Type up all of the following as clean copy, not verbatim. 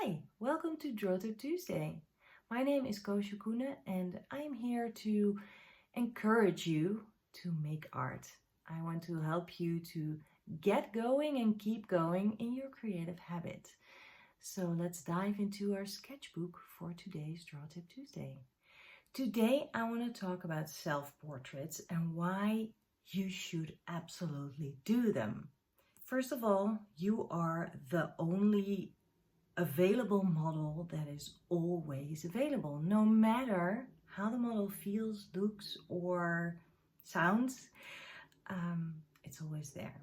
Hi, welcome to Draw Tip Tuesday. My name is Koosje Koenen and I'm here to encourage you to make art. I want to help you to get going and keep going in your creative habit. So let's dive into our sketchbook for today's Draw Tip Tuesday. Today I want to talk about self-portraits and why you should absolutely do them. First of all, you are the only available model that is always available, no matter how the model feels, looks, or sounds. It's always there.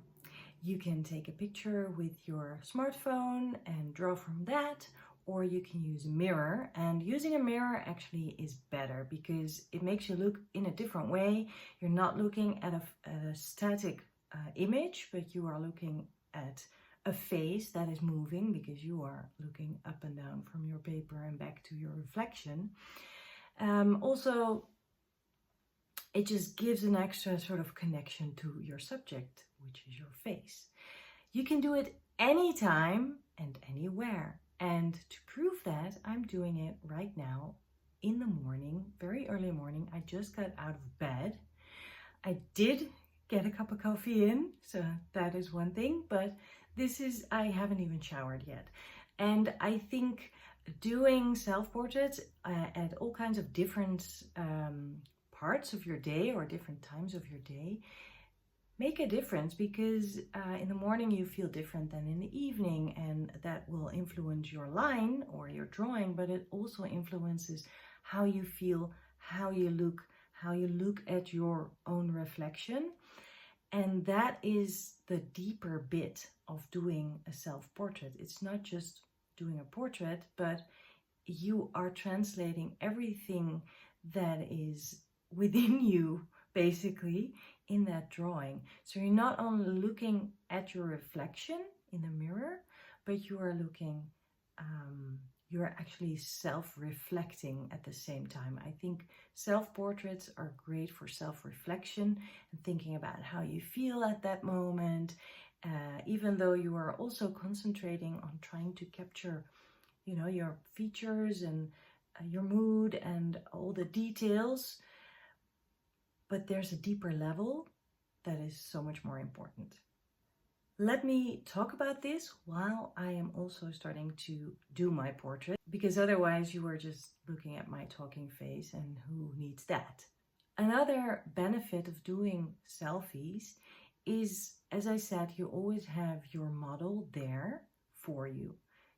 You can take a picture with your smartphone and draw from that, or you can use a mirror, and using a mirror actually is better because it makes you look in a different way. You're not looking at a static image, but you are looking at a face that is moving because you are looking up and down from your paper and back to your reflection. Also, it just gives an extra sort of connection to your subject, which is your face. You can do it anytime and anywhere. And to prove that, I'm doing it right now in the morning, very early morning. I just got out of bed. I did get a cup of coffee in, so that is one thing, but I haven't even showered yet. And I think doing self-portraits at all kinds of different parts of your day or different times of your day make a difference, because in the morning you feel different than in the evening, and that will influence your line or your drawing, but it also influences how you feel, how you look at your own reflection. And that is the deeper bit of doing a self-portrait. It's not just doing a portrait, but you are translating everything that is within you, basically, in that drawing. So you're not only looking at your reflection in the mirror, but you are looking, you're actually self-reflecting at the same time. I think self-portraits are great for self-reflection and thinking about how you feel at that moment, even though you are also concentrating on trying to capture, your features and your mood and all the details. But there's a deeper level that is so much more important. Let me talk about this while I am also starting to do my portrait, because otherwise you are just looking at my talking face, and who needs that? Another benefit of doing selfies is, as I said, you always have your model there for you.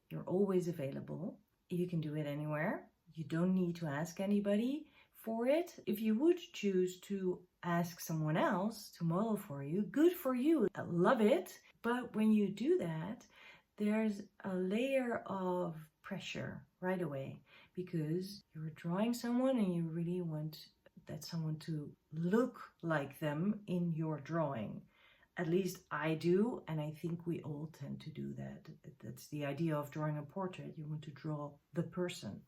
You're always available. You can do it anywhere. You don't need to ask anybody for it. If you would choose to ask someone else to model for you, good for you. I love it. But when you do that, there's a layer of pressure right away, because you're drawing someone and you really want that someone to look like them in your drawing. At least I do, and I think we all tend to do that. That's the idea of drawing a portrait. You want to draw the person,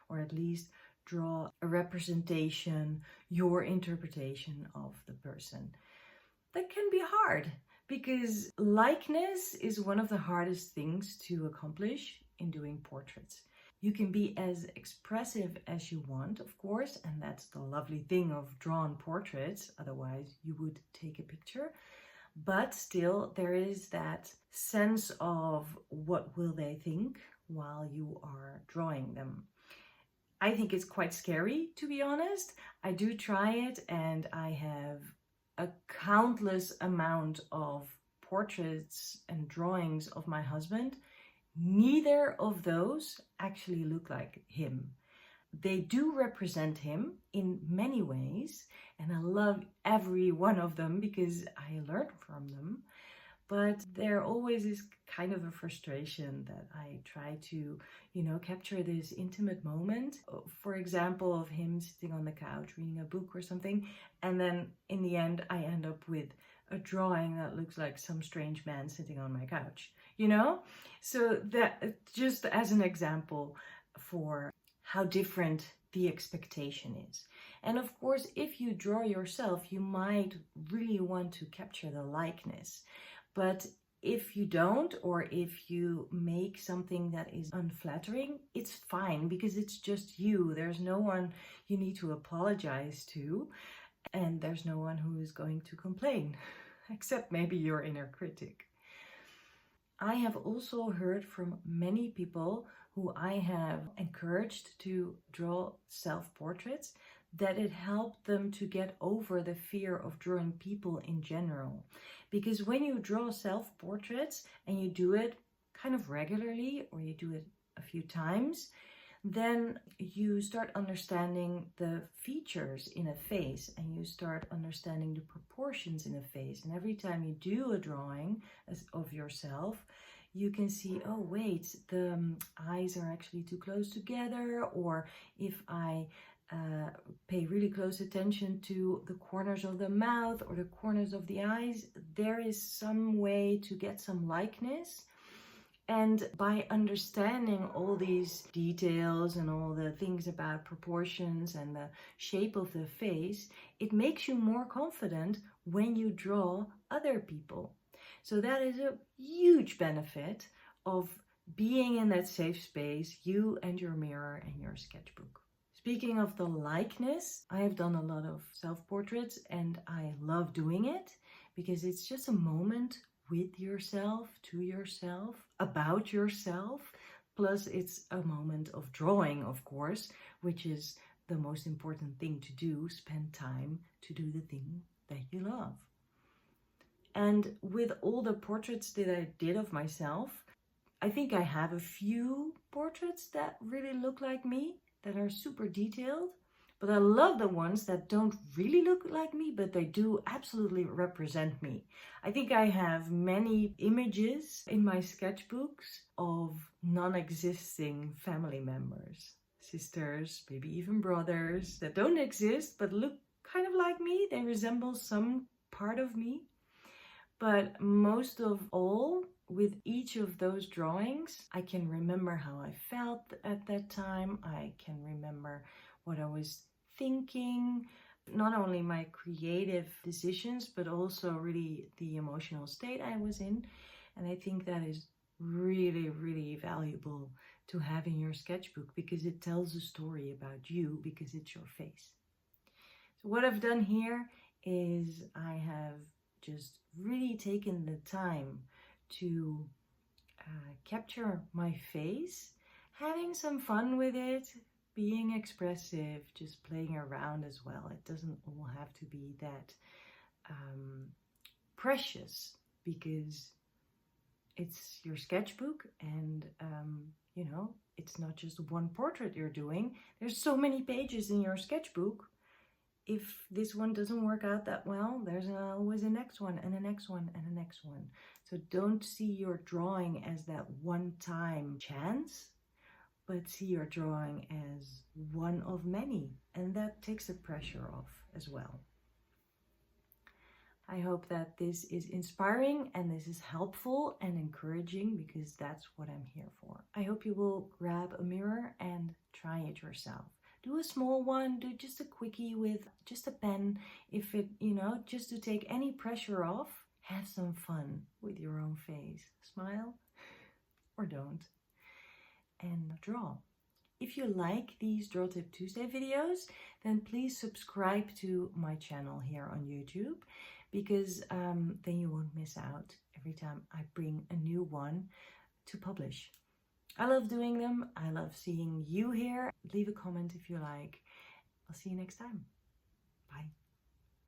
or at least draw a representation, your interpretation of the person. That can be hard, because likeness is one of the hardest things to accomplish in doing portraits. You can be as expressive as you want, of course, and that's the lovely thing of drawn portraits. Otherwise, you would take a picture. But still, there is that sense of what will they think while you are drawing them. I think it's quite scary, to be honest. I do try it, and I have a countless amount of portraits and drawings of my husband. Neither of those actually look like him. They do represent him in many ways, and I love every one of them because I learned from them. But there always is kind of a frustration that I try to, capture this intimate moment. For example, of him sitting on the couch reading a book or something. And then in the end, I end up with a drawing that looks like some strange man sitting on my couch, So that, just as an example for how different the expectation is. And of course, if you draw yourself, you might really want to capture the likeness. But If you don't, or if you make something that is unflattering, it's fine because it's just you. There's no one you need to apologize to, and there's no one who is going to complain, except maybe your inner critic. I have also heard from many people who I have encouraged to draw self-portraits that it helped them to get over the fear of drawing people in general. Because when you draw self-portraits and you do it kind of regularly, or you do it a few times, then you start understanding the features in a face, and you start understanding the proportions in a face. And every time you do a drawing of yourself, you can see, oh wait, the eyes are actually too close together, or if I pay really close attention to the corners of the mouth or the corners of the eyes, there is some way to get some likeness. And by understanding all these details and all the things about proportions and the shape of the face, it makes you more confident when you draw other people. So that is a huge benefit of being in that safe space, you and your mirror and your sketchbook. Speaking of the likeness, I have done a lot of self-portraits and I love doing it because it's just a moment with yourself, to yourself, about yourself. Plus it's a moment of drawing, of course, which is the most important thing to do. Spend time to do the thing that you love. And with all the portraits that I did of myself, I think I have a few portraits that really look like me, that are super detailed, but I love the ones that don't really look like me, but they do absolutely represent me. I think I have many images in my sketchbooks of non-existing family members, sisters, maybe even brothers that don't exist, but look kind of like me. They resemble some part of me. But most of all, with each of those drawings, I can remember how I felt at that time. I can remember what I was thinking, not only my creative decisions, but also really the emotional state I was in. And I think that is really, really valuable to have in your sketchbook because it tells a story about you because it's your face. So what I've done here is I have just really taken the time to capture my face, having some fun with it, being expressive, just playing around as well. It doesn't all have to be that precious because it's your sketchbook and you know, it's not just one portrait you're doing. There's so many pages in your sketchbook. If this one doesn't work out that well, there's always a next one and a next one and a next one. So don't see your drawing as that one-time chance, but see your drawing as one of many. And that takes the pressure off as well. I hope that this is inspiring and this is helpful and encouraging because that's what I'm here for. I hope you will grab a mirror and try it yourself. Do a small one, do just a quickie with just a pen. If it, you know, just to take any pressure off, have some fun with your own face. Smile or don't. And draw. If you like these Draw Tip Tuesday videos, then please subscribe to my channel here on YouTube because then you won't miss out every time I bring a new one to publish. I love doing them. I love seeing you here. Leave a comment if you like. I'll see you next time. Bye.